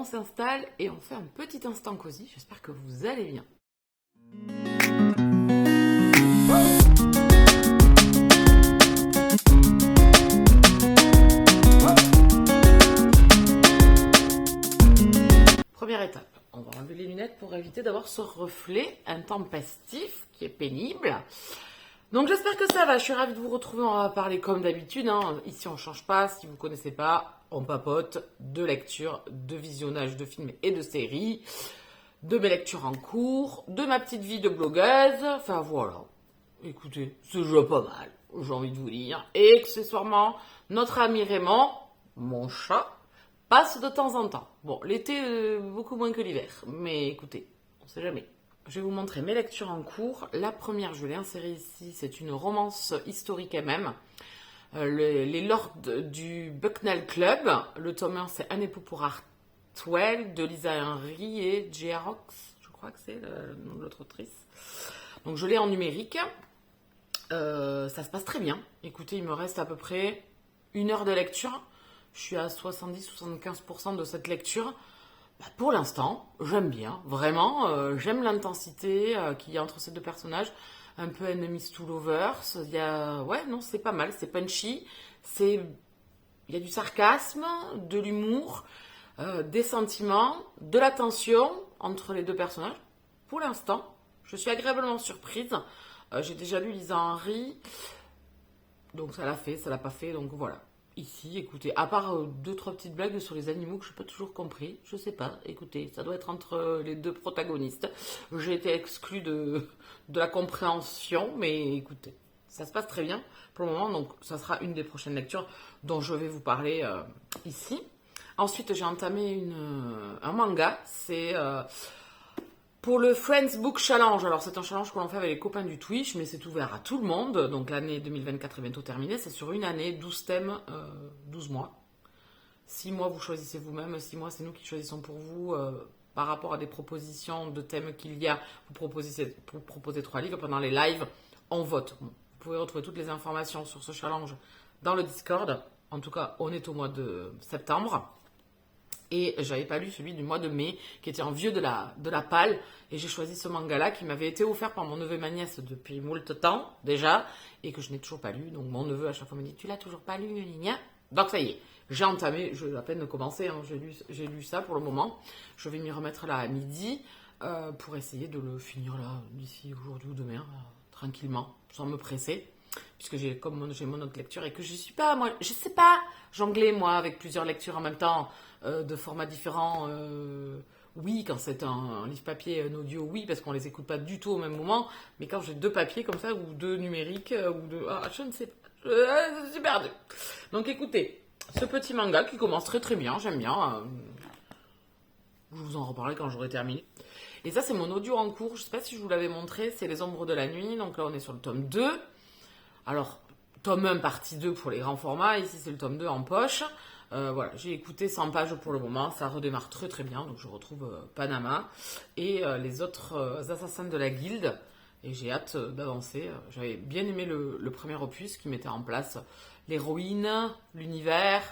s'installe et on fait un petit instant cosy. J'espère que vous allez bien. Première étape, on va enlever les lunettes pour éviter d'avoir ce reflet intempestif qui est pénible. Donc j'espère que ça va, je suis ravie de vous retrouver, on va parler comme d'habitude, hein. Ici on ne change pas, si vous ne connaissez pas, on papote de lecture, de visionnage de films et de séries, de mes lectures en cours, de ma petite vie de blogueuse, enfin voilà. Écoutez, c'est déjà pas mal, j'ai envie de vous dire. Et accessoirement, notre ami Raymond, mon chat, passe de temps en temps. Bon, l'été, beaucoup moins que l'hiver, mais écoutez, on sait jamais. Je vais vous montrer mes lectures en cours. La première, je l'ai insérée ici, c'est une romance historique elle-même. Les Lords du Bucknell Club. Le tome 1, c'est Un époux pour Hartwell de Lisa Henry et J.A. Rox, je crois que c'est le nom de l'autre autrice. Donc je l'ai en numérique. Ça se passe très bien. Écoutez, il me reste à peu près 1 heure de lecture. Je suis à 70-75% de cette lecture. Pour l'instant, j'aime bien, vraiment, j'aime l'intensité qu'il y a entre ces deux personnages, un peu enemies to lovers, il y a, ouais, non, c'est pas mal, c'est punchy, il y a du sarcasme, de l'humour, des sentiments, de la tension entre les deux personnages. Pour l'instant, je suis agréablement surprise, j'ai déjà lu Lisa Henry, donc ça l'a fait, ça l'a pas fait, donc voilà. Ici, écoutez, à part 2-3 petites blagues sur les animaux que je n'ai pas toujours compris, je sais pas, écoutez, ça doit être entre les deux protagonistes. J'ai été exclue de la compréhension, mais écoutez, ça se passe très bien pour le moment, donc ça sera une des prochaines lectures dont je vais vous parler ici. Ensuite, j'ai entamé un manga, c'est pour le Friends Book Challenge. Alors c'est un challenge que l'on fait avec les copains du Twitch, mais c'est ouvert à tout le monde. Donc l'année 2024 est bientôt terminée. C'est sur une année, 12 thèmes, 12 mois. 6 mois, vous choisissez vous-même. 6 mois, c'est nous qui choisissons pour vous. Par rapport à des propositions de thèmes qu'il y a, vous proposez 3 livres. Pendant les lives, on vote. Vous pouvez retrouver toutes les informations sur ce challenge dans le Discord. En tout cas, on est au mois de septembre. Et j'avais pas lu celui du mois de mai, qui était en vieux de la palle. Et j'ai choisi ce manga-là, qui m'avait été offert par mon neveu et ma nièce depuis moult temps, déjà, et que je n'ai toujours pas lu. Donc mon neveu, à chaque fois, me dit, tu l'as toujours pas lu, gna. Donc ça y est, j'ai entamé, je à peine de commencer, hein, j'ai lu ça pour le moment. Je vais m'y remettre là à midi, pour essayer de le finir là, d'ici aujourd'hui ou demain, tranquillement, sans me presser. Puisque j'ai mon autre lecture et que je suis pas, moi, je sais pas jongler, moi, avec plusieurs lectures en même temps, de formats différents. Oui, quand c'est un livre papier, un audio, oui, parce qu'on les écoute pas du tout au même moment. Mais quand j'ai 2 papiers comme ça, ou 2 numériques, ou 2... Ah, je ne sais pas. Je suis perdue. Donc écoutez, ce petit manga qui commence très très bien, j'aime bien. Je vous en reparlerai quand j'aurai terminé. Et ça, c'est mon audio en cours. Je sais pas si je vous l'avais montré, c'est Les Ombres de la Nuit. Donc là, on est sur le tome 2. Alors, tome 1, partie 2 pour les grands formats. Ici, c'est le tome 2 en poche. Voilà, j'ai écouté 100 pages pour le moment. Ça redémarre très très bien. Donc, je retrouve Panama et les autres assassins de la guilde. Et j'ai hâte d'avancer. J'avais bien aimé le premier opus qui mettait en place l'héroïne, l'univers,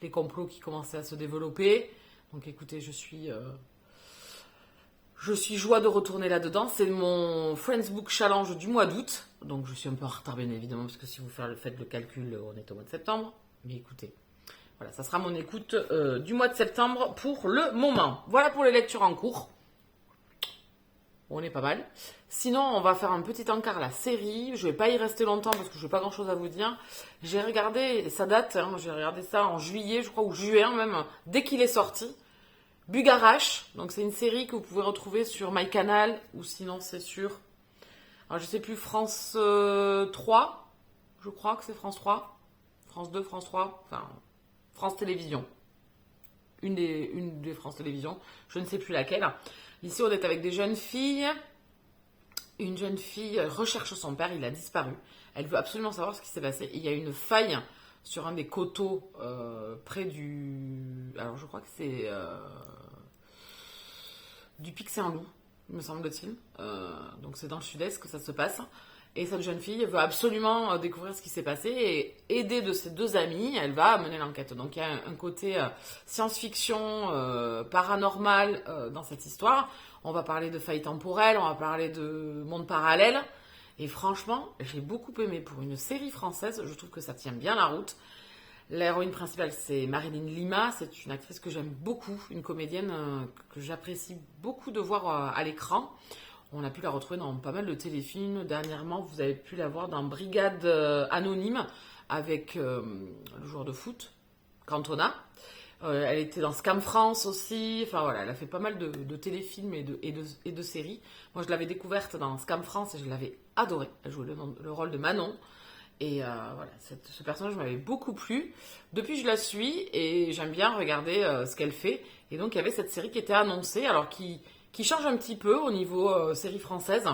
les complots qui commençaient à se développer. Donc, écoutez, je suis joie de retourner là-dedans. C'est mon Friends Book Challenge du mois d'août. Donc je suis un peu en retard bien évidemment, parce que si vous faites le calcul, on est au mois de septembre. Mais écoutez, voilà, ça sera mon écoute du mois de septembre pour le moment. Voilà pour les lectures en cours. On est pas mal. Sinon, on va faire un petit encart à la série. Je vais pas y rester longtemps parce que je n'ai pas grand-chose à vous dire. J'ai regardé, ça date, hein, j'ai regardé ça en juillet, je crois, ou juin même, dès qu'il est sorti. Bugarache, donc c'est une série que vous pouvez retrouver sur MyCanal, ou sinon c'est sur, alors je sais plus, France 3, je crois que c'est France 3, France 2, France 3, enfin France Télévisions, une des France Télévisions, je ne sais plus laquelle. Ici on est avec des jeunes filles, une jeune fille recherche son père, il a disparu, elle veut absolument savoir ce qui s'est passé, il y a une faille sur un des coteaux près du... Alors je crois que c'est du Pic Saint-Loup, me semble-t-il. Donc c'est dans le sud-est que ça se passe. Et cette jeune fille veut absolument découvrir ce qui s'est passé et aider de ses deux amis, elle va mener l'enquête. Donc il y a un côté science-fiction, paranormal dans cette histoire. On va parler de failles temporelles, on va parler de monde parallèle. Et franchement, j'ai beaucoup aimé pour une série française, je trouve que ça tient bien la route. L'héroïne principale, c'est Marilyn Lima, c'est une actrice que j'aime beaucoup, une comédienne que j'apprécie beaucoup de voir à l'écran. On a pu la retrouver dans pas mal de téléfilms. Dernièrement, vous avez pu la voir dans Brigade Anonyme avec le joueur de foot, Cantona. Elle était dans Scam France aussi. Enfin voilà, elle a fait pas mal de téléfilms et de séries. Moi, je l'avais découverte dans Scam France et je l'avais adorée. Elle jouait le rôle de Manon. Et voilà, ce personnage m'avait beaucoup plu. Depuis, je la suis et j'aime bien regarder ce qu'elle fait. Et donc, il y avait cette série qui était annoncée, alors qui change un petit peu au niveau série française.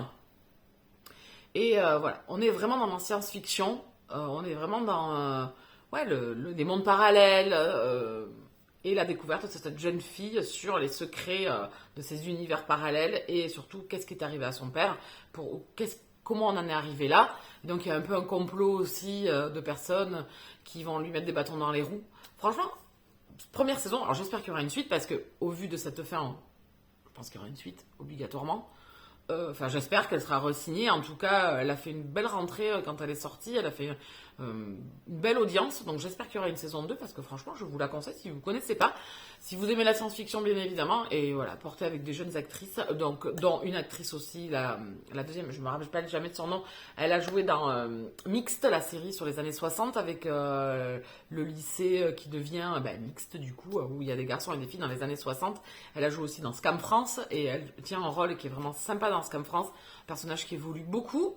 Et voilà, on est vraiment dans la science-fiction. On est vraiment dans ouais, des mondes parallèles et la découverte de cette jeune fille sur les secrets de ces univers parallèles et surtout qu'est-ce qui est arrivé à son père, comment on en est arrivé là. Donc il y a un peu un complot aussi de personnes qui vont lui mettre des bâtons dans les roues. Franchement, première saison, alors j'espère qu'il y aura une suite parce que au vu de cette fin, je pense qu'il y aura une suite obligatoirement. Enfin, j'espère qu'elle sera re-signée. En tout cas, elle a fait une belle rentrée quand elle est sortie. Elle a fait une belle audience. Donc, j'espère qu'il y aura une saison 2 parce que franchement, je vous la conseille si vous ne connaissez pas. Si vous aimez la science-fiction, bien évidemment. Et voilà, portée avec des jeunes actrices. Donc, dont une actrice aussi, la deuxième, je ne me rappelle pas jamais de son nom. Elle a joué dans Mixte, la série sur les années 60 avec le lycée qui devient mixte du coup, où il y a des garçons et des filles dans les années 60. Elle a joué aussi dans Scam France et elle tient un rôle qui est vraiment sympa dans Scam France, un personnage qui évolue beaucoup.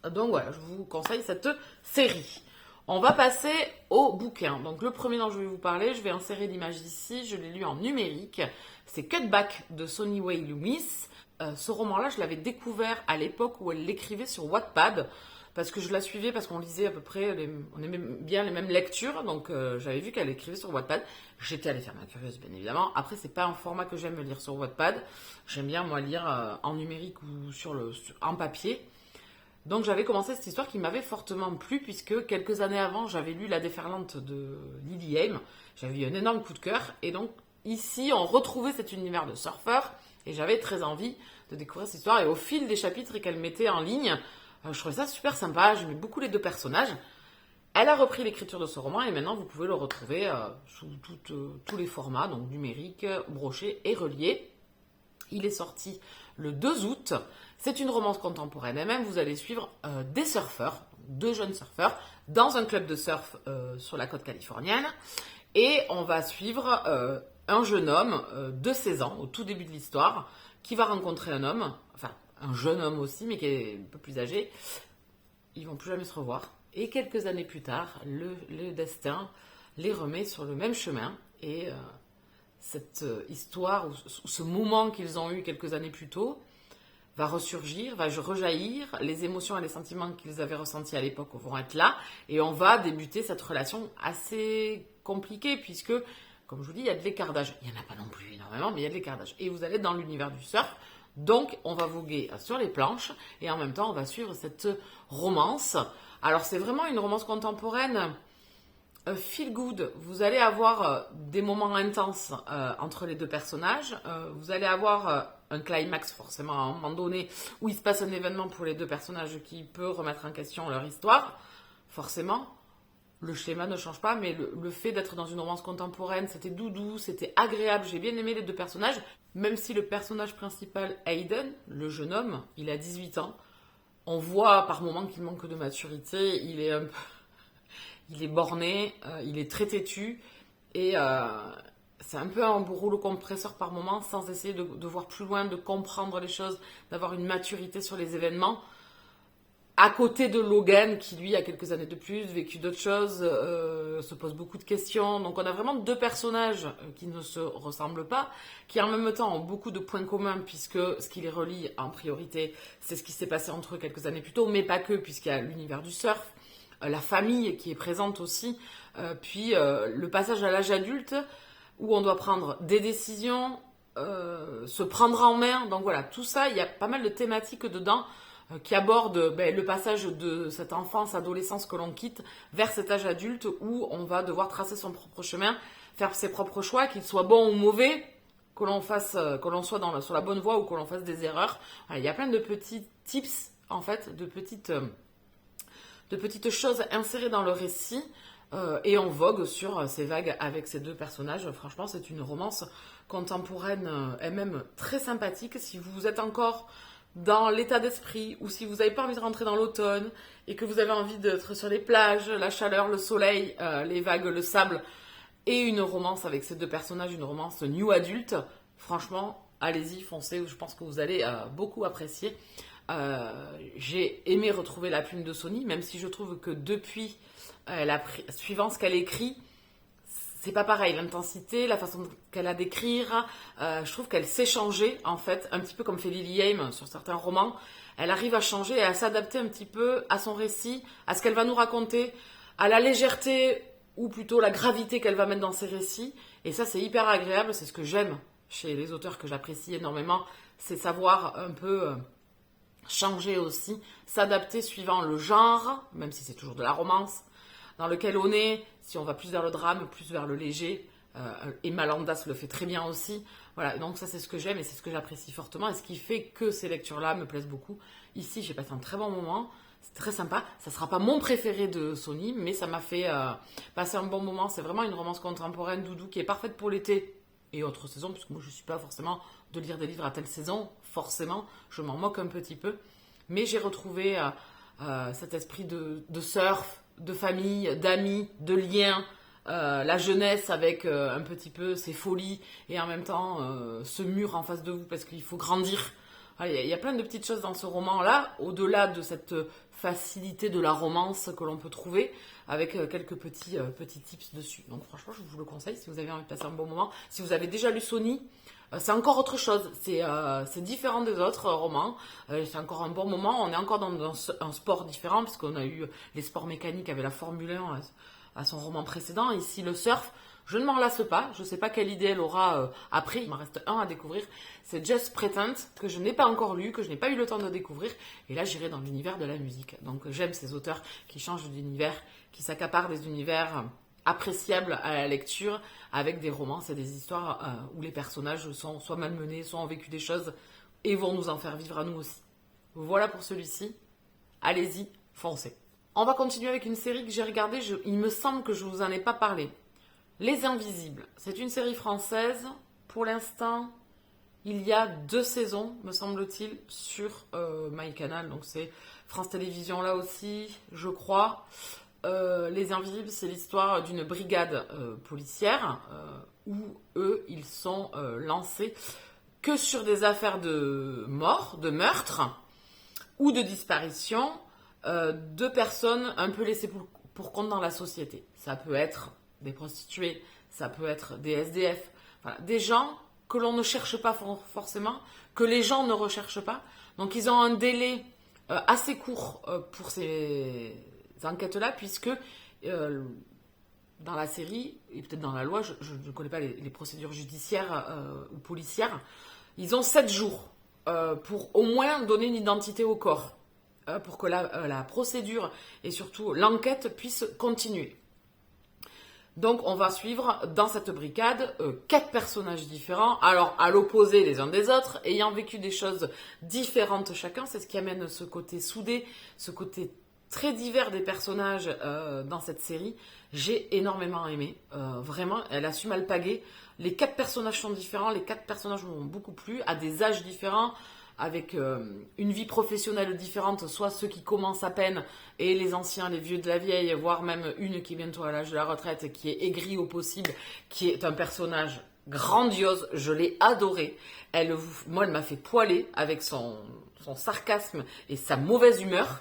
Donc voilà, je vous conseille cette série. On va passer au bouquin. Donc le premier dont je vais vous parler, je vais insérer l'image ici, je l'ai lu en numérique. C'est Cutback de Sonny Way Loomis. Ce roman-là, je l'avais découvert à l'époque où elle l'écrivait sur Wattpad, parce que je la suivais, parce qu'on lisait à peu près, on aimait bien les mêmes lectures, donc j'avais vu qu'elle écrivait sur Wattpad. J'étais allée faire ma curieuse, bien évidemment. Après, c'est pas un format que j'aime lire sur Wattpad. J'aime bien, moi, lire en numérique ou en papier. Donc j'avais commencé cette histoire qui m'avait fortement plu, puisque quelques années avant, j'avais lu La Déferlante de Lily Haim. J'avais eu un énorme coup de cœur, et donc ici, on retrouvait cet univers de surfeur, et j'avais très envie de découvrir cette histoire. Et au fil des chapitres qu'elle mettait en ligne, je trouvais ça super sympa, j'aimais beaucoup les deux personnages. Elle a repris l'écriture de ce roman et maintenant vous pouvez le retrouver sous tous les formats, donc numérique, broché et relié. Il est sorti le 2 août. C'est une romance contemporaine et même vous allez suivre des surfeurs, deux jeunes surfeurs, dans un club de surf sur la côte californienne. Et on va suivre un jeune homme de 16 ans, au tout début de l'histoire, qui va rencontrer un homme, enfin un jeune homme aussi, mais qui est un peu plus âgé. Ils vont plus jamais se revoir. Et quelques années plus tard, le destin les remet sur le même chemin. Et cette histoire, ou ce moment qu'ils ont eu quelques années plus tôt, va ressurgir, va rejaillir. Les émotions et les sentiments qu'ils avaient ressentis à l'époque vont être là. Et on va débuter cette relation assez compliquée, puisque, comme je vous dis, il y a de l'écart d'âge. Il n'y en a pas non plus énormément, mais il y a de l'écart d'âge. Et vous allez être dans l'univers du surf. Donc, on va voguer sur les planches et en même temps, on va suivre cette romance. Alors, c'est vraiment une romance contemporaine feel good. Vous allez avoir des moments intenses entre les deux personnages. Vous allez avoir un climax, forcément, à un moment donné, où il se passe un événement pour les deux personnages qui peut remettre en question leur histoire. Forcément, le schéma ne change pas, mais le fait d'être dans une romance contemporaine, c'était doudou, c'était agréable. J'ai bien aimé les deux personnages. Même si le personnage principal, Hayden, le jeune homme, il a 18 ans, on voit par moments qu'il manque de maturité, il est borné, il est très têtu, et c'est un peu un rouleau compresseur par moments, sans essayer de voir plus loin, de comprendre les choses, d'avoir une maturité sur les événements. À côté de Logan, qui lui a quelques années de plus, vécu d'autres choses, se pose beaucoup de questions. Donc on a vraiment deux personnages qui ne se ressemblent pas, qui en même temps ont beaucoup de points communs, puisque ce qui les relie en priorité, c'est ce qui s'est passé entre eux quelques années plus tôt, mais pas que, puisqu'il y a l'univers du surf, la famille qui est présente aussi, puis le passage à l'âge adulte, où on doit prendre des décisions, se prendre en main. Donc voilà, tout ça, il y a pas mal de thématiques dedans, qui aborde le passage de cette enfance, adolescence que l'on quitte vers cet âge adulte où on va devoir tracer son propre chemin, faire ses propres choix, qu'ils soient bons ou mauvais, que l'on soit sur la bonne voie ou que l'on fasse des erreurs. Voilà, il y a plein de petits tips, en fait, de petites choses insérées dans le récit. Et on vogue sur ces vagues avec ces deux personnages. Franchement, c'est une romance contemporaine elle-même très sympathique. Si vous êtes encore dans l'état d'esprit ou si vous n'avez pas envie de rentrer dans l'automne et que vous avez envie d'être sur les plages, la chaleur, le soleil, les vagues, le sable et une romance avec ces deux personnages, une romance new adulte, franchement, allez-y, foncez. Je pense que vous allez beaucoup apprécier. J'ai aimé retrouver la plume de Sony, même si je trouve que depuis suivant ce qu'elle écrit, c'est pas pareil. L'intensité, la façon qu'elle a d'écrire, je trouve qu'elle sait changer, en fait, un petit peu comme fait Lily Haim sur certains romans. Elle arrive à changer et à s'adapter un petit peu à son récit, à ce qu'elle va nous raconter, à la légèreté ou plutôt la gravité qu'elle va mettre dans ses récits. Et ça, c'est hyper agréable. C'est ce que j'aime chez les auteurs que j'apprécie énormément. C'est savoir un peu changer aussi, s'adapter suivant le genre, même si c'est toujours de la romance, dans lequel on est, si on va plus vers le drame, plus vers le léger. Emma Landas le fait très bien aussi. Voilà, donc ça c'est ce que j'aime et c'est ce que j'apprécie fortement et ce qui fait que ces lectures-là me plaisent beaucoup. Ici, j'ai passé un très bon moment. C'est très sympa. Ça ne sera pas mon préféré de Sony, mais ça m'a fait passer un bon moment. C'est vraiment une romance contemporaine doudou qui est parfaite pour l'été et autres saisons, parce que moi je ne suis pas forcément de lire des livres à telle saison, forcément, je m'en moque un petit peu. Mais j'ai retrouvé cet esprit de surf, de famille, d'amis, de liens, la jeunesse avec un petit peu ses folies et en même temps ce mur en face de vous parce qu'il faut grandir. Il y a plein de petites choses dans ce roman-là, au-delà de cette facilité de la romance que l'on peut trouver, avec quelques petits tips dessus. Donc franchement, je vous le conseille si vous avez envie de passer un bon moment. Si vous avez déjà lu Sony, c'est encore autre chose. C'est différent des autres romans. C'est encore un bon moment. On est encore dans un sport différent, puisqu'on a eu les sports mécaniques avec la Formule 1 à son roman précédent. Ici, le surf. Je ne m'en lasse pas. Je ne sais pas quelle idée elle aura après. Il m'en reste un à découvrir. C'est Just Pretend, que je n'ai pas encore lu, que je n'ai pas eu le temps de découvrir. Et là, j'irai dans l'univers de la musique. Donc, j'aime ces auteurs qui changent d'univers, qui s'accaparent des univers appréciables à la lecture, avec des romances et des histoires où les personnages sont soit malmenés, soit ont vécu des choses et vont nous en faire vivre à nous aussi. Voilà pour celui-ci. Allez-y, foncez. On va continuer avec une série que j'ai regardée. Il me semble que je ne vous en ai pas parlé. Les Invisibles, c'est une série française. Pour l'instant, il y a 2 saisons, me semble-t-il, sur MyCanal. Donc c'est France Télévisions là aussi, je crois. Les Invisibles, c'est l'histoire d'une brigade policière où eux, ils sont lancés que sur des affaires de mort, de meurtre ou de disparition de personnes un peu laissées pour compte dans la société. Ça peut être des prostituées, ça peut être des SDF, voilà, des gens que l'on ne cherche pas forcément, que les gens ne recherchent pas. Donc ils ont un délai assez court pour ces enquêtes-là, puisque dans la série, et peut-être dans la loi, je ne connais pas les procédures judiciaires ou policières, ils ont 7 jours pour au moins donner une identité au corps, pour que la procédure et surtout l'enquête puisse continuer. Donc on va suivre dans cette brigade 4 personnages différents, alors à l'opposé les uns des autres, ayant vécu des choses différentes chacun. C'est ce qui amène ce côté soudé, ce côté très divers des personnages dans cette série. J'ai énormément aimé, vraiment, elle a su m'alpaguer. Les 4 personnages sont différents, les 4 personnages m'ont beaucoup plu, à des âges différents, avec une vie professionnelle différente, soit ceux qui commencent à peine et les anciens, les vieux de la vieille, voire même une qui est bientôt à l'âge de la retraite, qui est aigrie au possible, qui est un personnage grandiose, je l'ai adorée. Moi, elle m'a fait poiler avec son sarcasme et sa mauvaise humeur.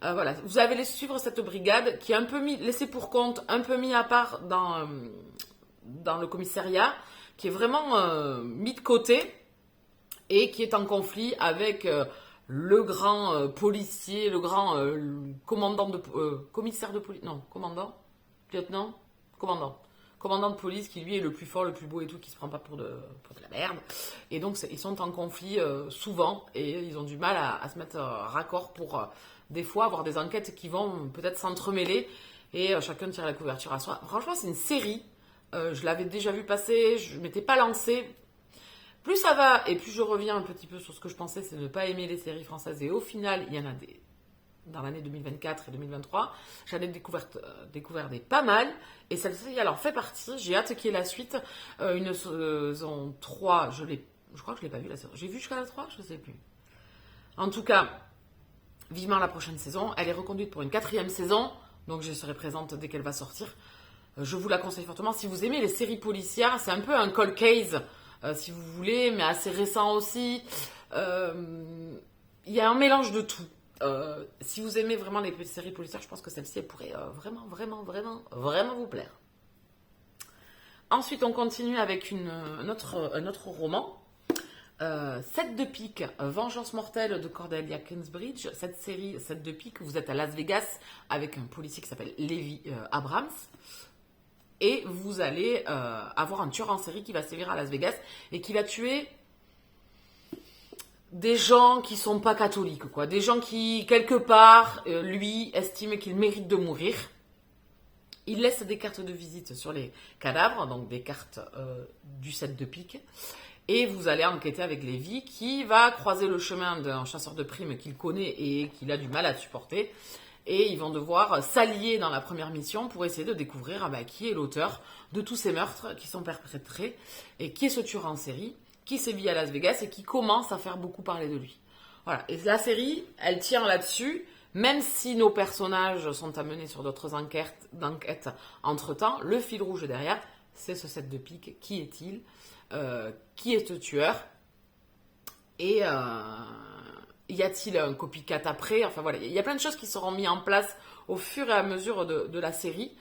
Voilà, vous allez suivre cette brigade qui est un peu laissée pour compte, un peu mis à part dans le commissariat, qui est vraiment mis de côté, et qui est en conflit avec le grand policier, le grand commandant de commissaire de police, non, commandant, lieutenant, commandant commandant de police qui lui est le plus fort, le plus beau et tout, qui se prend pas pour de la merde. Et donc ils sont en conflit souvent et ils ont du mal à se mettre raccord pour des fois avoir des enquêtes qui vont peut-être s'entremêler et chacun tire la couverture à soi. Franchement, c'est une série. Je l'avais déjà vu passer, je m'étais pas lancée. Plus ça va et plus je reviens un petit peu sur ce que je pensais, c'est de ne pas aimer les séries françaises. Et au final, il y en a des dans l'année 2024 et 2023. J'en ai découvert des pas mal. Et celle-ci, alors, fait partie. J'ai hâte qu'il y ait la suite. Une saison 3, je crois que je ne l'ai pas vu la saison. J'ai vu jusqu'à la 3, je ne sais plus. En tout cas, vivement la prochaine saison. Elle est reconduite pour une 4e saison. Donc, je serai présente dès qu'elle va sortir. Je vous la conseille fortement. Si vous aimez les séries policières, c'est un peu un cold case, si vous voulez, mais assez récent aussi. Il y a un mélange de tout. Si vous aimez vraiment les séries policières, je pense que celle-ci, elle pourrait vraiment vous plaire. Ensuite, on continue avec un autre roman. 7 de pique, Vengeance mortelle de Cordelia Kingsbridge. Cette série, 7 de pique, vous êtes à Las Vegas avec un policier qui s'appelle Levi Abrams. Et vous allez avoir un tueur en série qui va sévir à Las Vegas et qui va tuer des gens qui sont pas catholiques, quoi. Des gens qui, quelque part, lui, estiment qu'ils méritent de mourir. Il laisse des cartes de visite sur les cadavres, donc des cartes du 7 de pique. Et vous allez enquêter avec Lévi, qui va croiser le chemin d'un chasseur de primes qu'il connaît et qu'il a du mal à supporter. Et ils vont devoir s'allier dans la première mission pour essayer de découvrir qui est l'auteur de tous ces meurtres qui sont perpétrés et qui est ce tueur en série qui sévit à Las Vegas et qui commence à faire beaucoup parler de lui. Voilà. Et la série, elle tient là-dessus, même si nos personnages sont amenés sur d'autres enquêtes entre-temps, le fil rouge derrière, c'est ce 7 de pique. Qui est-il ? Qui est ce tueur ? Et y a-t-il un copycat après ? Enfin voilà, il y a plein de choses qui seront mises en place au fur et à mesure de la série.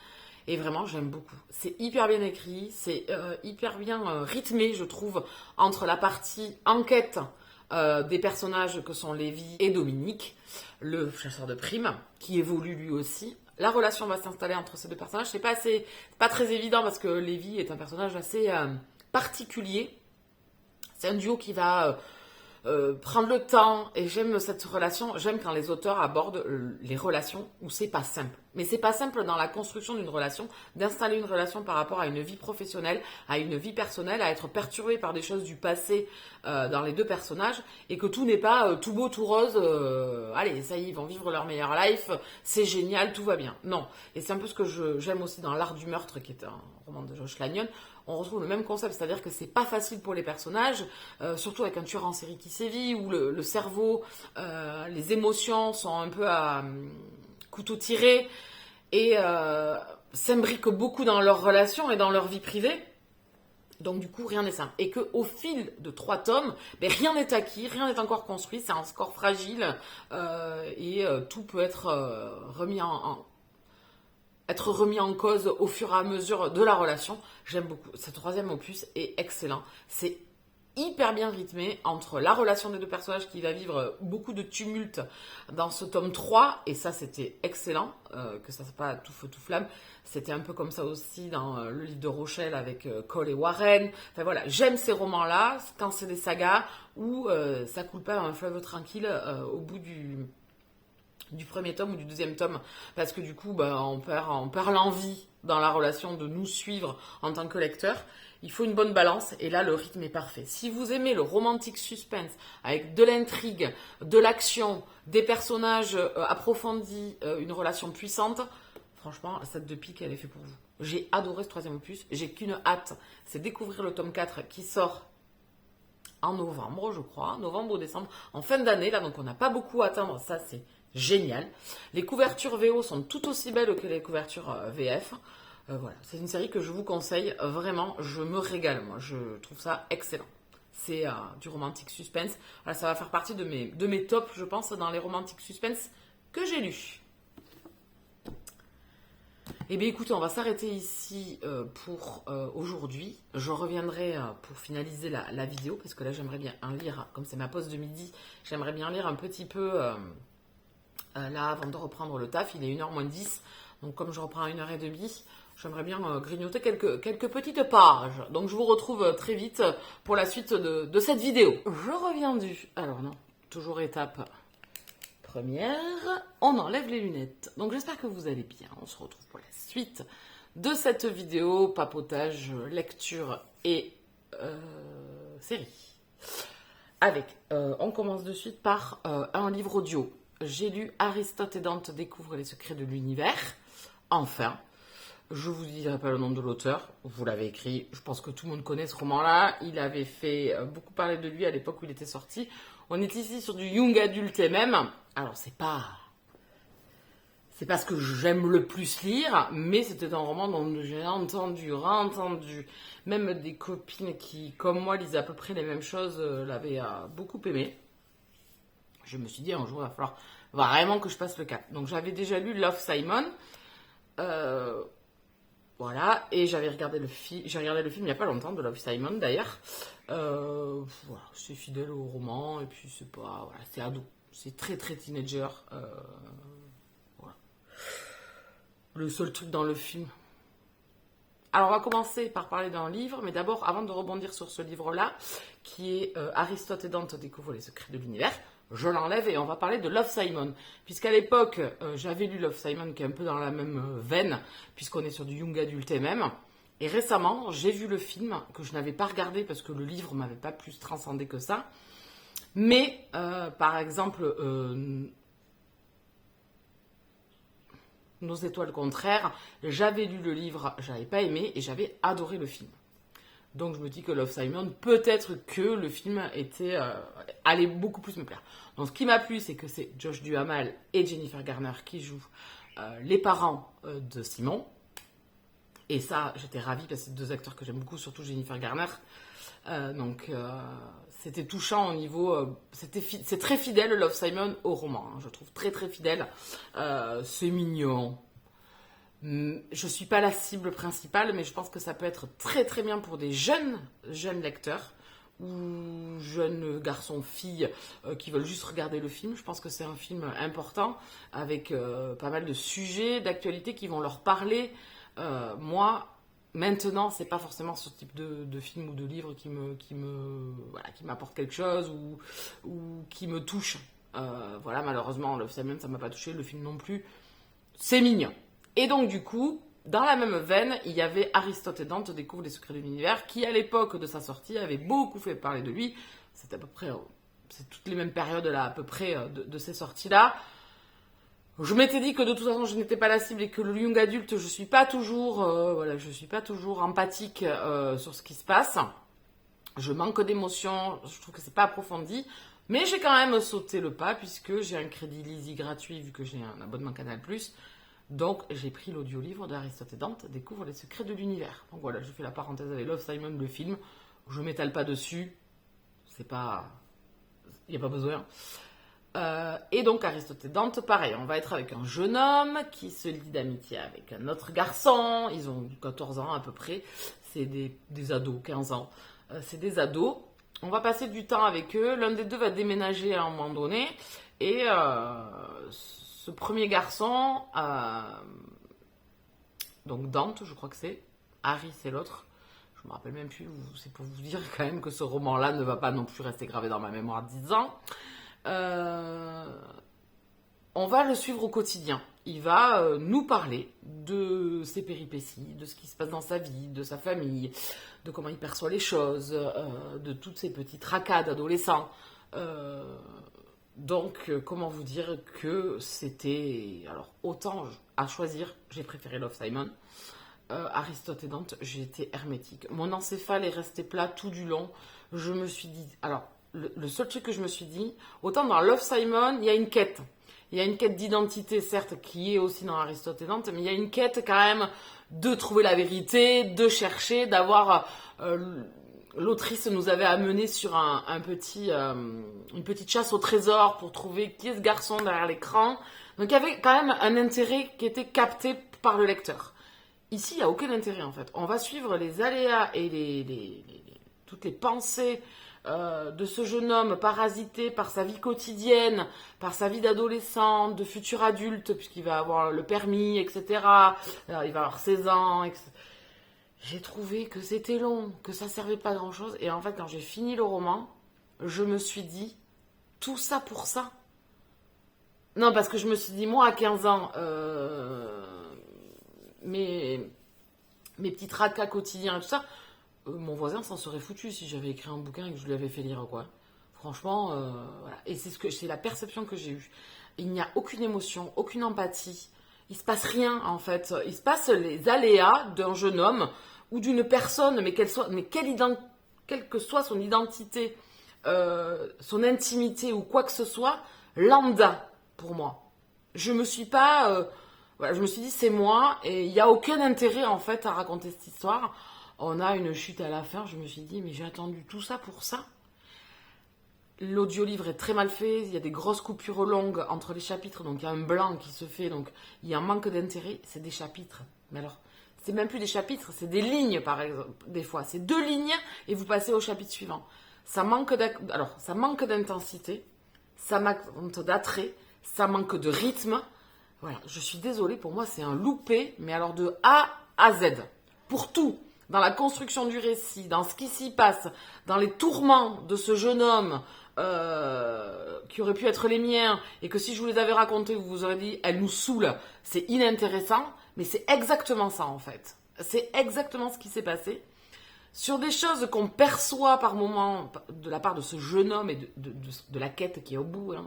Et vraiment, j'aime beaucoup. C'est hyper bien écrit, c'est hyper bien rythmé, je trouve, entre la partie enquête des personnages que sont Lévi et Dominique, le chasseur de primes, qui évolue lui aussi. La relation va s'installer entre ces deux personnages. C'est pas très évident parce que Lévi est un personnage assez particulier. C'est un duo qui va prendre le temps, et j'aime cette relation, j'aime quand les auteurs abordent les relations où c'est pas simple. Mais c'est pas simple dans la construction d'une relation, d'installer une relation par rapport à une vie professionnelle, à une vie personnelle, à être perturbé par des choses du passé dans les deux personnages, et que tout n'est pas tout beau, tout rose, allez, ça y est, ils vont vivre leur meilleure life, c'est génial, tout va bien. Non. Et c'est un peu ce que j'aime aussi dans L'Art du meurtre, qui est un roman de Josh Lanyon. On retrouve le même concept, c'est-à-dire que c'est pas facile pour les personnages, surtout avec un tueur en série qui sévit, où le cerveau, les émotions sont un peu à couteau tiré, et s'imbriquent beaucoup dans leurs relations et dans leur vie privée. Donc du coup, rien n'est simple. Et qu'au fil de 3 tomes, rien n'est acquis, rien n'est encore construit, c'est un score fragile, et tout peut être remis en cause au fur et à mesure de la relation. J'aime beaucoup. Ce 3e opus est excellent. C'est hyper bien rythmé entre la relation des deux personnages qui va vivre beaucoup de tumulte dans ce tome 3, et ça c'était excellent, que ça soit pas tout feu tout flamme. C'était un peu comme ça aussi dans le livre de Rochelle avec Cole et Warren. Enfin voilà, j'aime ces romans-là quand c'est des sagas où ça coule pas un fleuve tranquille au bout du premier tome ou du 2e tome, parce que du coup on perd l'envie dans la relation de nous suivre en tant que lecteur. Il faut une bonne balance, et là le rythme est parfait. Si vous aimez le romantique suspense avec de l'intrigue, de l'action, des personnages approfondis, une relation puissante, franchement, cette de pique, elle est faite pour vous. J'ai adoré ce 3e opus, j'ai qu'une hâte, c'est découvrir le tome 4 qui sort en novembre, je crois, novembre ou décembre, en fin d'année, là, donc on n'a pas beaucoup à attendre, ça c'est génial. Les couvertures VO sont tout aussi belles que les couvertures VF. Voilà, c'est une série que je vous conseille, vraiment, je me régale, moi, je trouve ça excellent. C'est du romantique suspense. Voilà, ça va faire partie de mes tops, je pense, dans les romantiques suspense que j'ai lus. Eh bien écoutez, on va s'arrêter ici pour aujourd'hui. Je reviendrai pour finaliser la vidéo, parce que là j'aimerais bien lire, comme c'est ma pause de midi, j'aimerais bien lire un petit peu là avant de reprendre le taf. Il est 1h moins 10, donc comme je reprends à 1h30, j'aimerais bien grignoter quelques petites pages. Donc je vous retrouve très vite pour la suite de cette vidéo. Je reviens du... Alors non, toujours étape première. On enlève les lunettes. Donc j'espère que vous allez bien. On se retrouve pour la suite de cette vidéo, papotage, lecture et série. On commence de suite par un livre audio. J'ai lu Aristote et Dante découvrent les secrets de l'univers. Enfin, je vous dirai pas le nom de l'auteur, vous l'avez écrit, je pense que tout le monde connaît ce roman-là. Il avait fait beaucoup parler de lui à l'époque où il était sorti. On est ici sur du young adulte et même. Alors c'est pas ce que j'aime le plus lire, mais c'était un roman dont j'ai entendu, rentendu, même des copines qui, comme moi, lisaient à peu près les mêmes choses, l'avaient beaucoup aimé. Je me suis dit, un jour, il va falloir vraiment que je passe le cap. Donc, j'avais déjà lu Love, Simon. Voilà, et j'avais regardé le film. J'ai regardé le film il n'y a pas longtemps, de Love, Simon, d'ailleurs. Voilà, c'est fidèle au roman, et puis c'est pas... Voilà, c'est ado. C'est très, très teenager. Voilà. Le seul truc dans le film... Alors, on va commencer par parler d'un livre, mais d'abord, avant de rebondir sur ce livre-là, qui est Aristote et Dante découvrent les secrets de l'univers, je l'enlève et on va parler de Love, Simon. Puisqu'à l'époque, j'avais lu Love, Simon, qui est un peu dans la même veine, puisqu'on est sur du young adulte et même. Et récemment, j'ai vu le film, que je n'avais pas regardé parce que le livre ne m'avait pas plus transcendé que ça. Mais, par exemple... Nos étoiles contraires, j'avais lu le livre, j'avais pas aimé et j'avais adoré le film. Donc je me dis que Love, Simon, peut-être que le film allait beaucoup plus me plaire. Donc ce qui m'a plu, c'est que c'est Josh Duhamel et Jennifer Garner qui jouent les parents de Simon. Et ça, j'étais ravie parce que c'est deux acteurs que j'aime beaucoup, surtout Jennifer Garner. Donc c'était touchant au niveau... c'est très fidèle, Love, Simon, au roman. Hein, je trouve très très fidèle. C'est mignon. Je suis pas la cible principale, mais je pense que ça peut être très très bien pour des jeunes lecteurs ou jeunes garçons, filles qui veulent juste regarder le film. Je pense que c'est un film important avec pas mal de sujets d'actualité qui vont leur parler. Moi, maintenant, c'est pas forcément ce type de film ou de livre qui m'apporte quelque chose ou qui me touche. Voilà, malheureusement, Love, Simon, ça m'a pas touché, le film non plus. C'est mignon. Et donc, du coup, dans la même veine, il y avait Aristote et Dante découvrent les secrets de l'univers, qui, à l'époque de sa sortie, avait beaucoup fait parler de lui. C'est à peu près... c'est toutes les mêmes périodes, là, à peu près, de ces sorties-là. Je m'étais dit que, de toute façon, je n'étais pas la cible et que le young adulte, je suis pas toujours empathique sur ce qui se passe. Je manque d'émotion, je trouve que c'est pas approfondi. Mais j'ai quand même sauté le pas, puisque j'ai un crédit Lizzy gratuit, vu que j'ai un abonnement Canal+. Donc, j'ai pris l'audio-livre d'Aristote et Dante découvre les secrets de l'univers. Donc voilà, je fais la parenthèse avec Love, Simon, le film. Je m'étale pas dessus. C'est pas... Il n'y a pas besoin. Et donc, Aristote et Dante, pareil. On va être avec un jeune homme qui se lie d'amitié avec un autre garçon. Ils ont 14 ans à peu près. C'est des ados, 15 ans. C'est des ados. On va passer du temps avec eux. L'un des deux va déménager à un moment donné. Et... ce premier garçon, donc Dante, je crois que c'est, Harry c'est l'autre, je me rappelle même plus, c'est pour vous dire quand même que ce roman-là ne va pas non plus rester gravé dans ma mémoire 10 ans. On va le suivre au quotidien. Il va nous parler de ses péripéties, de ce qui se passe dans sa vie, de sa famille, de comment il perçoit les choses, de toutes ces petites racades adolescents. Donc, comment vous dire que c'était... Alors, autant à choisir, j'ai préféré Love, Simon. Aristote et Dante, j'ai été hermétique. Mon encéphale est resté plat tout du long. Je me suis dit... Alors, le seul truc que je me suis dit, autant dans Love, Simon, il y a une quête. Il y a une quête d'identité, certes, qui est aussi dans Aristote et Dante, mais il y a une quête quand même de trouver la vérité, de chercher, d'avoir... L'autrice nous avait amené sur une petite chasse au trésor pour trouver qui est ce garçon derrière l'écran. Donc il y avait quand même un intérêt qui était capté par le lecteur. Ici, il n'y a aucun intérêt en fait. On va suivre les aléas et toutes les pensées de ce jeune homme parasité par sa vie quotidienne, par sa vie d'adolescent, de futur adulte, puisqu'il va avoir le permis, etc. Alors, il va avoir 16 ans, etc. J'ai trouvé que c'était long, que ça servait pas à grand chose. Et en fait, quand j'ai fini le roman, je me suis dit, tout ça pour ça. Non, parce que je me suis dit, moi, à 15 ans, mes petits tracas quotidiens et tout ça, mon voisin s'en serait foutu si j'avais écrit un bouquin et que je lui avais fait lire, quoi. Franchement, voilà. Et c'est la perception que j'ai eue. Il n'y a aucune émotion, aucune empathie. Il se passe rien, en fait. Il se passe les aléas d'un jeune homme ou d'une personne, mais quelle que soit son identité, son intimité ou quoi que ce soit, lambda pour moi. Je me suis pas, voilà, je me suis dit c'est moi et il n'y a aucun intérêt en fait à raconter cette histoire. On a une chute à la fin, je me suis dit mais j'ai attendu tout ça pour ça. L'audiolivre est très mal fait, il y a des grosses coupures longues entre les chapitres, donc il y a un blanc qui se fait, donc il y a un manque d'intérêt, c'est des chapitres. Mais alors, c'est même plus des chapitres, c'est des lignes par exemple, des fois. C'est 2 lignes et vous passez au chapitre suivant. Ça manque d'intensité, ça manque d'attrait, ça manque de rythme. Voilà, je suis désolée, pour moi c'est un loupé, mais alors de A à Z. Pour tout, dans la construction du récit, dans ce qui s'y passe, dans les tourments de ce jeune homme qui auraient pu être les miens, et que si je vous les avais racontés, vous vous aurez dit, elle nous saoule, c'est inintéressant, mais c'est exactement ça en fait. C'est exactement ce qui s'est passé. Sur des choses qu'on perçoit par moments de la part de ce jeune homme et de la quête qui est au bout, hein.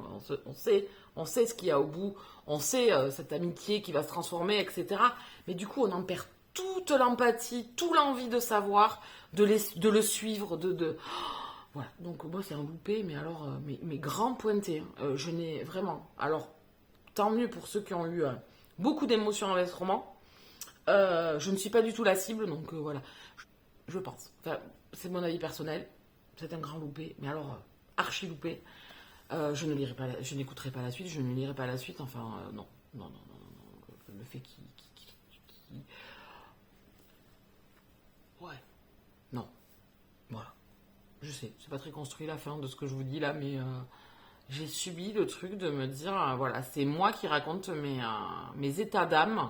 On sait ce qu'il y a au bout, on sait cette amitié qui va se transformer, etc. Mais du coup, on en perd toute l'empathie, toute l'envie de savoir, de le suivre, Voilà, donc moi c'est un loupé, mais alors, mes grands pointés, hein. Je n'ai vraiment... Alors, tant mieux pour ceux qui ont eu beaucoup d'émotions avec ce roman. Je ne suis pas du tout la cible, donc voilà. Je pense. Enfin, c'est mon avis personnel. C'est un grand loupé, mais alors archi loupé. Je n'écouterai pas la suite, je ne lirai pas la suite. Enfin, non. Le fait qu'il... Ouais. Non. Voilà. Je sais, c'est pas très construit la fin de ce que je vous dis là, mais j'ai subi le truc de me dire, voilà, c'est moi qui raconte mes états d'âme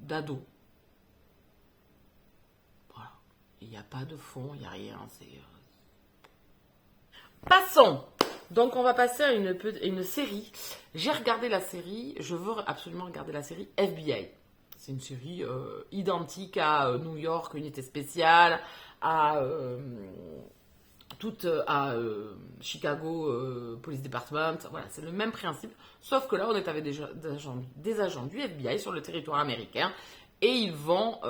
d'ado. Il n'y a pas de fond, il n'y a rien. Passons. Donc on va passer à une série. J'ai regardé la série, je veux absolument regarder la série FBI. C'est une série identique à New York, Unité Spéciale, à Chicago, Police Department. Voilà, c'est le même principe. Sauf que là, on est avec des agents du FBI sur le territoire américain. Et ils vont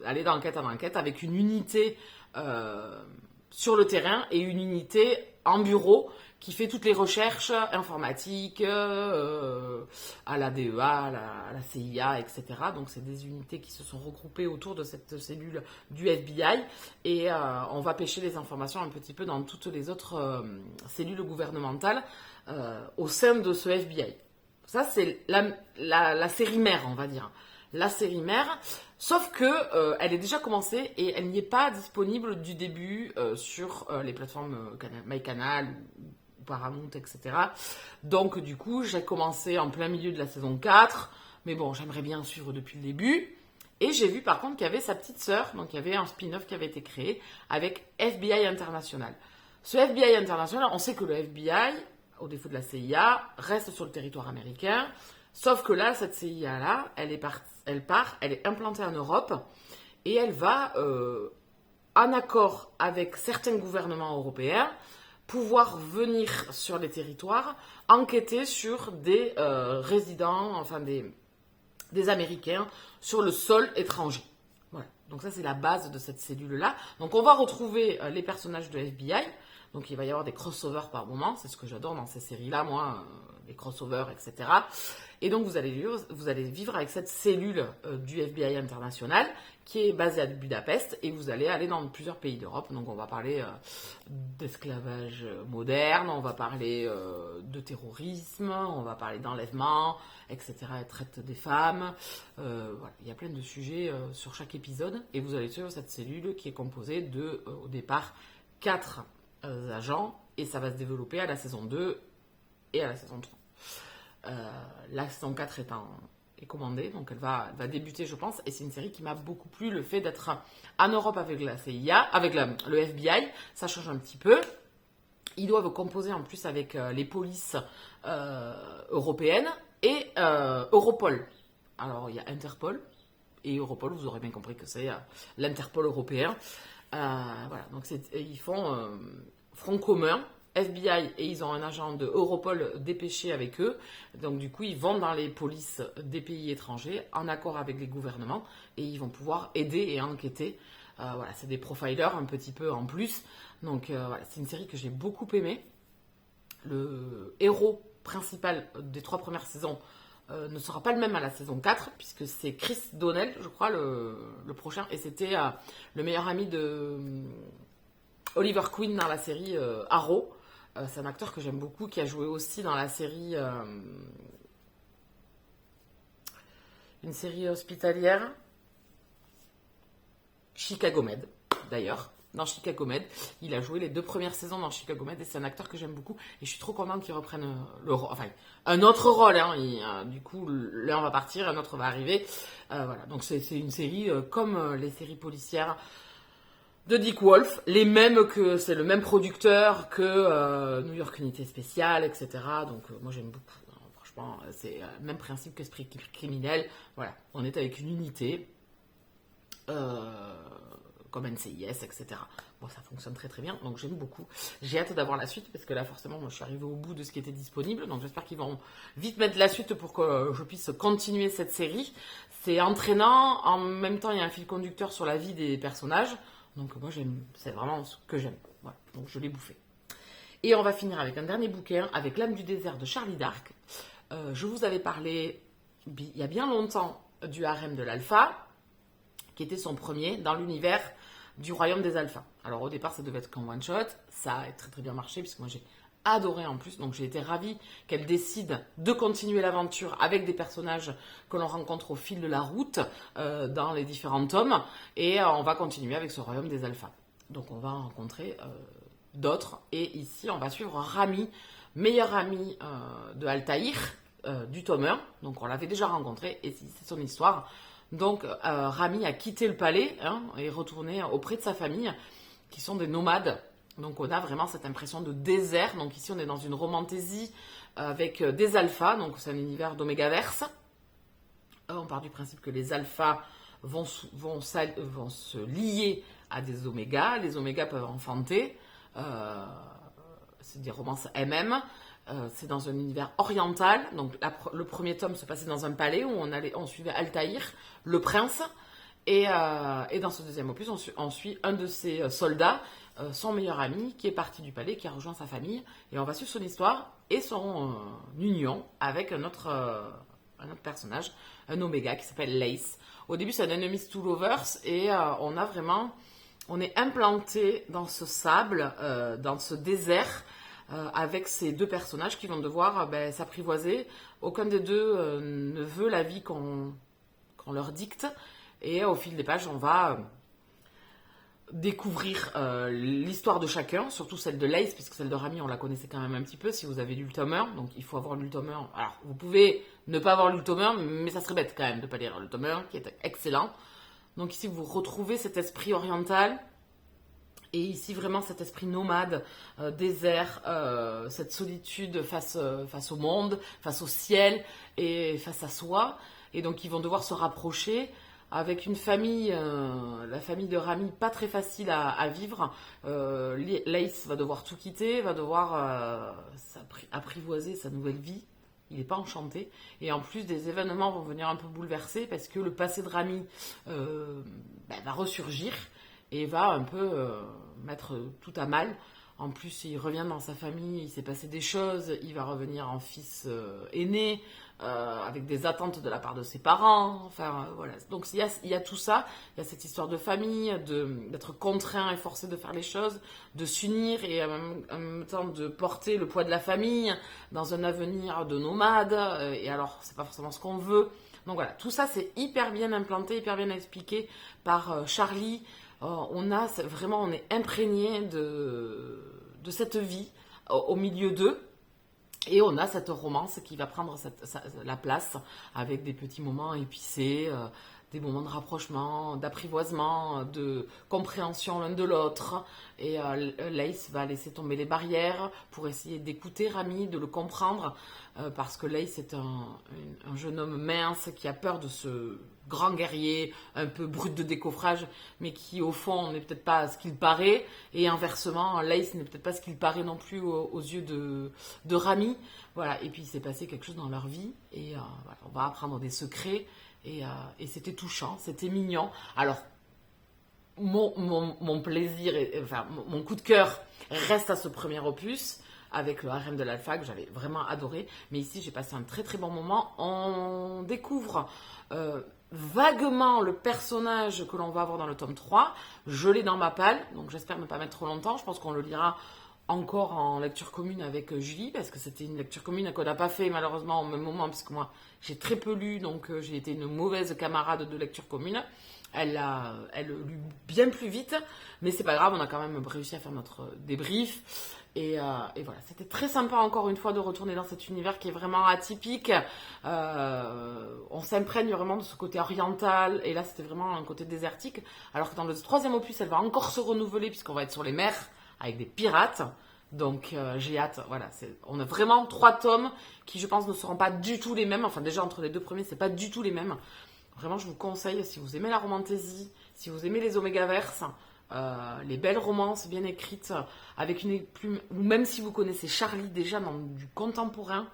aller d'enquête en enquête avec une unité sur le terrain et une unité en bureau qui fait toutes les recherches informatiques à la DEA, à la CIA, etc. Donc c'est des unités qui se sont regroupées autour de cette cellule du FBI et on va pêcher les informations un petit peu dans toutes les autres cellules gouvernementales au sein de ce FBI. Ça c'est la série mère, on va dire. La série mère, sauf que elle est déjà commencée et elle n'y est pas disponible du début sur les plateformes MyCanal ou Paramount, etc. Donc du coup, j'ai commencé en plein milieu de la saison 4, mais bon, j'aimerais bien suivre depuis le début. Et j'ai vu par contre qu'il y avait sa petite sœur, donc il y avait un spin-off qui avait été créé avec FBI International. Ce FBI International, on sait que le FBI, au défaut de la CIA, reste sur le territoire américain. Sauf que là, cette CIA-là, elle est implantée en Europe et elle va, en accord avec certains gouvernements européens, pouvoir venir sur les territoires, enquêter sur des résidents, enfin des Américains, sur le sol étranger. Voilà. Donc ça, c'est la base de cette cellule-là. Donc on va retrouver les personnages de FBI. Donc il va y avoir des crossovers par moment. C'est ce que j'adore dans ces séries-là, moi, les crossovers, etc. Et donc vous allez vivre avec cette cellule du FBI international qui est basée à Budapest et vous allez aller dans plusieurs pays d'Europe. Donc on va parler d'esclavage moderne, on va parler de terrorisme, on va parler d'enlèvement, etc. Traite des femmes. Voilà. Il y a plein de sujets sur chaque épisode et vous allez suivre cette cellule qui est composée de, au départ, 4 agents et ça va se développer à la saison 2 et à la saison 3. La saison 4 est commandée, donc elle va débuter, je pense, et c'est une série qui m'a beaucoup plu. Le fait d'être en Europe avec la CIA, avec le FBI, ça change un petit peu. Ils doivent composer en plus avec les polices européennes et Europol. Alors, il y a Interpol et Europol, vous aurez bien compris que c'est l'Interpol européen. Voilà, donc ils font front commun, FBI, et ils ont un agent de Europol dépêché avec eux. Donc, du coup, ils vont dans les polices des pays étrangers en accord avec les gouvernements et ils vont pouvoir aider et enquêter. Voilà, c'est des profilers un petit peu en plus. Donc, voilà, c'est une série que j'ai beaucoup aimée. Le héros principal des 3 premières saisons ne sera pas le même à la saison 4, puisque c'est Chris Donnell, je crois, le prochain, et c'était le meilleur ami de Oliver Queen dans la série Arrow. C'est un acteur que j'aime beaucoup, qui a joué aussi dans la série, une série hospitalière, Chicago Med, d'ailleurs. Dans Chicago Med, il a joué les 2 premières saisons dans Chicago Med et c'est un acteur que j'aime beaucoup et je suis trop contente qu'il reprenne un autre rôle. Du coup, l'un va partir, un autre va arriver. Voilà, donc c'est une série comme les séries policières de Dick Wolf, c'est le même producteur que New York Unité Spéciale, etc. Donc moi j'aime beaucoup. Franchement, c'est le même principe qu'Esprit Criminel. Voilà, on est avec une unité. Comme NCIS, etc. Bon, ça fonctionne très très bien, donc j'aime beaucoup. J'ai hâte d'avoir la suite, parce que là, forcément, moi, je suis arrivée au bout de ce qui était disponible, donc j'espère qu'ils vont vite mettre la suite pour que je puisse continuer cette série. C'est entraînant, en même temps, il y a un fil conducteur sur la vie des personnages, donc moi, c'est vraiment ce que j'aime. Voilà, donc je l'ai bouffé. Et on va finir avec un dernier bouquin, avec L'âme du désert de Charlie Dark. Je vous avais parlé, il y a bien longtemps, du harem de l'alpha, qui était son premier dans l'univers du royaume des alphas. Alors au départ, ça devait être qu'en one-shot, ça a très très bien marché, puisque moi j'ai adoré en plus, donc j'ai été ravie qu'elle décide de continuer l'aventure avec des personnages que l'on rencontre au fil de la route dans les différents tomes, et on va continuer avec ce royaume des alphas. Donc on va en rencontrer d'autres, et ici on va suivre Rami, meilleur ami de Altaïr, du tome 1, donc on l'avait déjà rencontré, et c'est son histoire. Donc, Rami a quitté le palais et est retourné auprès de sa famille, qui sont des nomades. Donc, on a vraiment cette impression de désert. Donc, ici, on est dans une romantaisie avec des alphas. Donc, c'est un univers d'omégaverse. On part du principe que les alphas vont se lier à des omégas. Les omégas peuvent enfanter. C'est des romances MM. C'est dans un univers oriental. Donc, le premier tome se passait dans un palais où on suivait Altaïr, le prince. Et dans ce deuxième opus, on suit un de ses soldats, son meilleur ami, qui est parti du palais, qui a rejoint sa famille. Et on va suivre son histoire et son union avec un autre personnage, un Oméga, qui s'appelle Lace. Au début, c'est un enemies to lovers. Et on est implanté dans ce sable, dans ce désert, avec ces 2 personnages qui vont devoir s'apprivoiser. Aucun des 2 ne veut la vie qu'on leur dicte. Et au fil des pages, on va découvrir l'histoire de chacun, surtout celle de Lace, puisque celle de Rami, on la connaissait quand même un petit peu, si vous avez lu le tome 1. Donc il faut avoir lu le tome 1. Alors, vous pouvez ne pas avoir lu le tome 1, mais ça serait bête quand même de ne pas lire le tome 1, qui est excellent. Donc ici, vous retrouvez cet esprit oriental. Et ici, vraiment, cet esprit nomade, désert, cette solitude face au monde, face au ciel et face à soi. Et donc, ils vont devoir se rapprocher avec une famille, la famille de Rami, pas très facile à vivre. Lace va devoir tout quitter, va devoir apprivoiser sa nouvelle vie. Il n'est pas enchanté. Et en plus, des événements vont venir un peu bouleverser parce que le passé de Rami va ressurgir. Et va un peu mettre tout à mal. En plus, il revient dans sa famille, il s'est passé des choses, il va revenir en fils aîné, avec des attentes de la part de ses parents. Enfin, voilà. Donc, il y a tout ça. Il y a cette histoire de famille, d'être contraint et forcé de faire les choses, de s'unir et en même temps de porter le poids de la famille dans un avenir de nomade. Et alors, c'est pas forcément ce qu'on veut. Donc voilà, tout ça, c'est hyper bien implanté, hyper bien expliqué par Charlie. Vraiment, on est imprégné de cette vie au milieu d'eux. Et on a cette romance qui va prendre la place avec des petits moments épicés, des moments de rapprochement, d'apprivoisement, de compréhension l'un de l'autre. Et Lace va laisser tomber les barrières pour essayer d'écouter Rami, de le comprendre, parce que Lace est un jeune homme mince qui a peur de ce grand guerrier, un peu brut de décoffrage, mais qui au fond n'est peut-être pas ce qu'il paraît. Et inversement, Lace n'est peut-être pas ce qu'il paraît non plus aux yeux de Rami. Voilà. Et puis il s'est passé quelque chose dans leur vie, et voilà, on va apprendre des secrets. Et c'était touchant, c'était mignon. Alors, mon plaisir, enfin, mon coup de cœur reste à ce premier opus, avec le harem de l'alpha, que j'avais vraiment adoré. Mais ici, j'ai passé un très très bon moment. On découvre vaguement le personnage que l'on va avoir dans le tome 3. Je l'ai dans ma palle, donc j'espère ne pas mettre trop longtemps. Je pense qu'on le lira encore en lecture commune avec Julie, parce que c'était une lecture commune qu'on n'a pas fait malheureusement au même moment, parce que moi j'ai très peu lu, donc j'ai été une mauvaise camarade de lecture commune. Elle lu bien plus vite, mais c'est pas grave, on a quand même réussi à faire notre débrief. Et voilà, c'était très sympa encore une fois de retourner dans cet univers qui est vraiment atypique. On s'imprègne vraiment de ce côté oriental, et là c'était vraiment un côté désertique. Alors que dans le troisième opus, elle va encore se renouveler, puisqu'on va être sur les mers avec des pirates. Donc j'ai hâte. Voilà, on a vraiment 3 tomes qui, je pense, ne seront pas du tout les mêmes. Enfin, déjà entre les 2 premiers, c'est pas du tout les mêmes. Vraiment, je vous conseille, si vous aimez la romantasy, si vous aimez les omégaverses, les belles romances bien écrites, avec une plume, ou même si vous connaissez Charlie déjà dans du contemporain,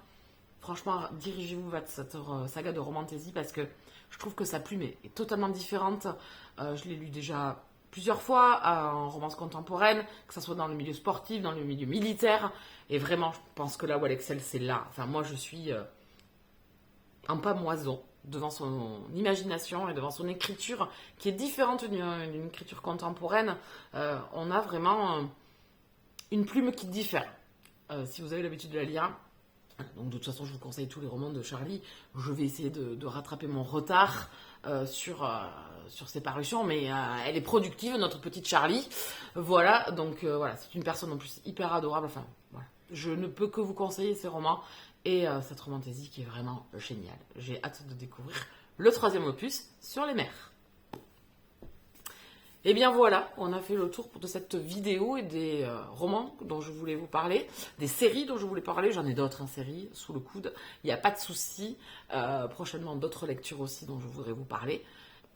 franchement, dirigez-vous vers cette saga de romantasy, parce que je trouve que sa plume est totalement différente. Je l'ai lu déjà plusieurs fois en romance contemporaine, que ce soit dans le milieu sportif, dans le milieu militaire, et vraiment, je pense que là où elle excelle, c'est là. Enfin, moi, je suis en pamoison devant son imagination et devant son écriture, qui est différente d'une écriture contemporaine. On a vraiment une plume qui diffère. Si vous avez l'habitude de la lire, donc de toute façon, je vous conseille tous les romans de Charlie. Je vais essayer de rattraper mon retard sur ses parutions, mais elle est productive, notre petite Charlie. Voilà, donc voilà, c'est une personne en plus hyper adorable. Enfin, voilà. Je ne peux que vous conseiller ces romans et cette romantasy qui est vraiment géniale. J'ai hâte de découvrir le 3e opus sur les mers. Et bien voilà, on a fait le tour de cette vidéo et des romans dont je voulais vous parler, des séries dont je voulais parler. J'en ai d'autres en série sous le coude, il n'y a pas de souci. Prochainement d'autres lectures aussi dont je voudrais vous parler.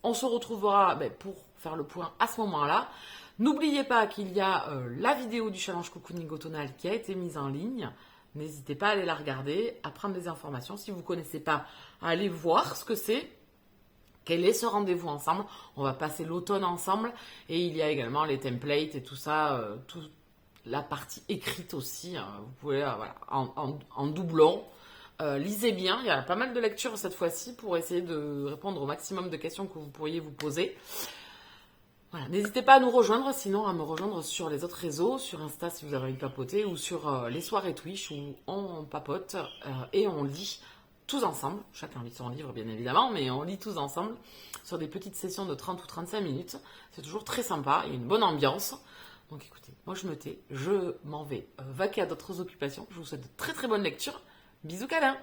On se retrouvera pour faire le point à ce moment-là. N'oubliez pas qu'il y a la vidéo du challenge cocooning automnal qui a été mise en ligne. N'hésitez pas à aller la regarder, à prendre des informations. Si vous ne connaissez pas, allez voir ce que c'est. Quel est ce rendez-vous ensemble? On va passer l'automne ensemble. Et il y a également les templates et tout ça, toute la partie écrite aussi. Vous pouvez, voilà, en doublon. Lisez bien, il y a pas mal de lectures cette fois-ci pour essayer de répondre au maximum de questions que vous pourriez vous poser. Voilà, n'hésitez pas à nous rejoindre, sinon à me rejoindre sur les autres réseaux, sur Insta si vous avez envie de papoter, ou sur les soirées Twitch où on papote et on lit tous ensemble. Chacun lit son livre bien évidemment, mais on lit tous ensemble sur des petites sessions de 30 ou 35 minutes. C'est toujours très sympa, il y a une bonne ambiance. Donc écoutez, moi je me tais, je m'en vais vaquer à d'autres occupations. Je vous souhaite de très très bonnes lectures. Bisous câlins!